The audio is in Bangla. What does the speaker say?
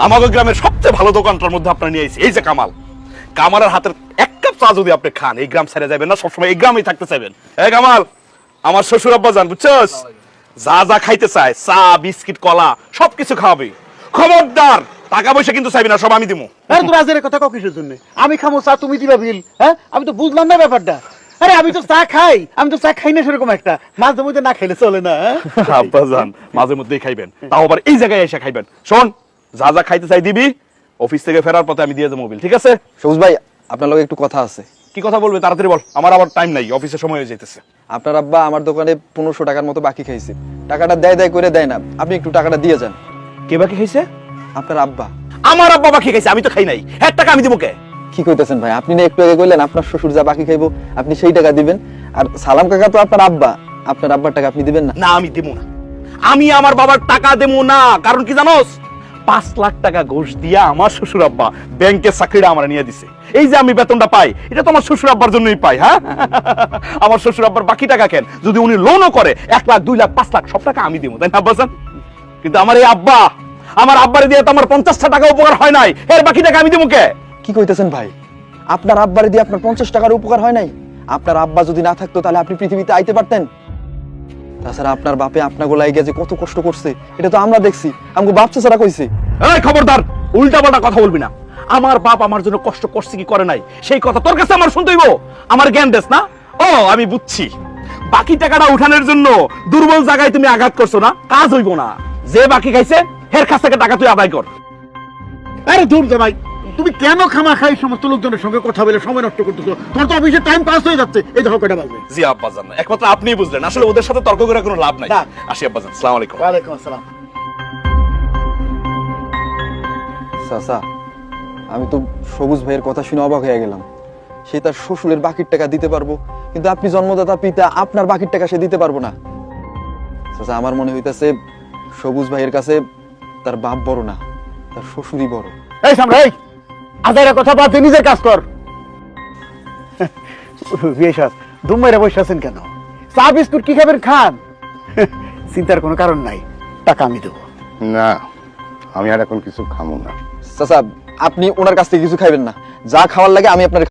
আমাদের গ্রামের সবচেয়ে ভালো দোকানটার মধ্যে আপনার নিয়ে এসেছি। এই যে কামাল, কামালের হাতের এক কাপ চা যদি আপনি খান, এই গ্রাম ছেড়ে যাবেন না, সবসময় এই গ্রামেই থাকতে চাইবেন। এই কামাল, আমার শ্বশুর আব্বা যান, বুঝছস? যা যা খাইতে চায়, চা বিস্কিট কলা সবকিছু খাওয়াবে। খবরদার টাকা পয়সা কিন্তু চাইবি না, সব আমি দিবো। আরে তোর আজের কথা কিসের জন্য? আমি খামো চা, তুমি দিবা বিল? হ্যাঁ, আমি তো বুঝলাম না ব্যাপারটা। আরে আমি তো চা খাই, আমি তো চা খাই না সেরকম একটা, মাঝে মধ্যে না খাইলে চলে না। আব্বা যান মাঝে মধ্যেই খাইবেন, তাও আবার এই জায়গায় এসে খাইবেন। শোন, যা যা খাইতে চাই দিবি, অফিস থেকে ফেরার পথে আমি দিয়ে দেবো মোবিল, ঠিক আছে? সবুজ ভাই, আপনার লগে একটু কথা আছে। কি কথা বলবে তাড়াতাড়ি বল, আমার আবার টাইম নাই, অফিসের সময় হয়ে যাইতেছে। আপনার আব্বা আমার দোকানে 1500 টাকার মতো বাকি খাইছে। টাকাটা দেয় করে দেয় না, আপনি একটু টাকাটা দিয়ে যান। কে বাকি খাইছে? আপনার আব্বা। আমার আব্বা বাকি খাইছে, আমি তো খাই নাই। 1 টাকা আমি দিব কে? কি কইতেছেন ভাই? আপনি না একটু আগে কইলেন আপনার শ্বশুর যা বাকি খাইবো আপনি সেই টাকা দিবেন, আর সালাম কাকা তো আপনার আব্বা, আপনার আব্বার টাকা আপনি দিবেন না? না, আমি দেবো না, আমি আমার বাবার টাকা দেবো না। কারণ কি জানোস? 5 লাখ টাকা ঘুষ দিয়া আমার শ্বশুর আব্বা ব্যাংকের চাকরিটা আমার নিয়ে দিছে। এই যে আমি বেতনটা পাই, এটা তো আমার শ্বশুর আব্বার জন্যই পাই। হ্যাঁ, আমার শ্বশুর আব্বার বাকি টাকা কেন? যদি উনি লোনও করে 1 লাখ 2 লাখ 5 লাখ সব টাকা আমি দেবো, তাই না আব্বাজান? কিন্তু আমার এই আব্বা, আমার আব্বারে দিয়ে তো আমার 50টা টাকা উপকার হয় নাই, এর বাকি টাকা আমি দেবো কে? কি কইতেছেন ভাই? আপনার আব্বারে দিয়ে আপনার 50 টাকার উপকার হয় নাই? আপনার আব্বা যদি না থাকতো তাহলে আপনি পৃথিবীতে আইতে পারতেন? তাছাড়া আপনার বাপে আপনাকে লাগিয়ে যে কত কষ্ট করছে এটা তো আমরা দেখছি, আমাকে বাপ চাচারা কইছে। এই খবরদার, উল্টাপাল্টা কথা বলবি না। আমার বাপ আমার জন্য কষ্ট করছে কি করে নাই সেই কথা তোর কাছে আমার শুনতে হইব? আমার জ্ঞান দেস না? ও আমি বুঝছি, বাকি টাকাটা উঠানোর জন্য দুর্বল জায়গায় তুমি আঘাত করছো না, কাজ হইব না। যে বাকি খাইছে এর কাছ থেকে টাকা তুই আদায় কর। আরে দূর দে ভাই, তুমি কেন খামা খাই সমস্ত লোকজনের সঙ্গে কথা বলে সময় নষ্ট করতেছো? তোমার তো অফিসে টাইম পাস হয়ে যাচ্ছে। এই দেখো কয়টা বাজবে। জি আব্বাজান, একমাত্র আপনিই বুঝলেন, আসলে ওদের সাথে তর্ক করে কোনো লাভ নাই। না। আসি আব্বাজান, আসসালামু আলাইকুম। ওয়ালাইকুম আসসালাম। চাচা, আমি তো সবুজ ভাইয়ের কথা শুনে অবাক হয়ে গেলাম। সে তার শ্বশুরের বাকির টাকা দিতে পারবো, কিন্তু আপনি জন্মদাতা পিতা, আপনার বাকির টাকা সে দিতে পারবো না। চাচা, আমার মনে হইতেছে সবুজ ভাইয়ের কাছে তার বাপ বড় না, তার শ্বশুরই বড়। এই সামনে, এই আজাইরা কথা বাদ দিয়ে নিজের কাজ কর। বিয়ে সাহেব দুমাইরা বসে আছেন কেন? চা বিস্কুট কি খাবেন খান, চিন্তার কোনো কারণ নাই, টাকা আমি দেবো। না, আমি আর এখন কিছু খামো না। চাচা, আপনি ওনার কাছ থেকে কিছু খাইবেন না, যা খাওয়ার লাগে আমি আপনার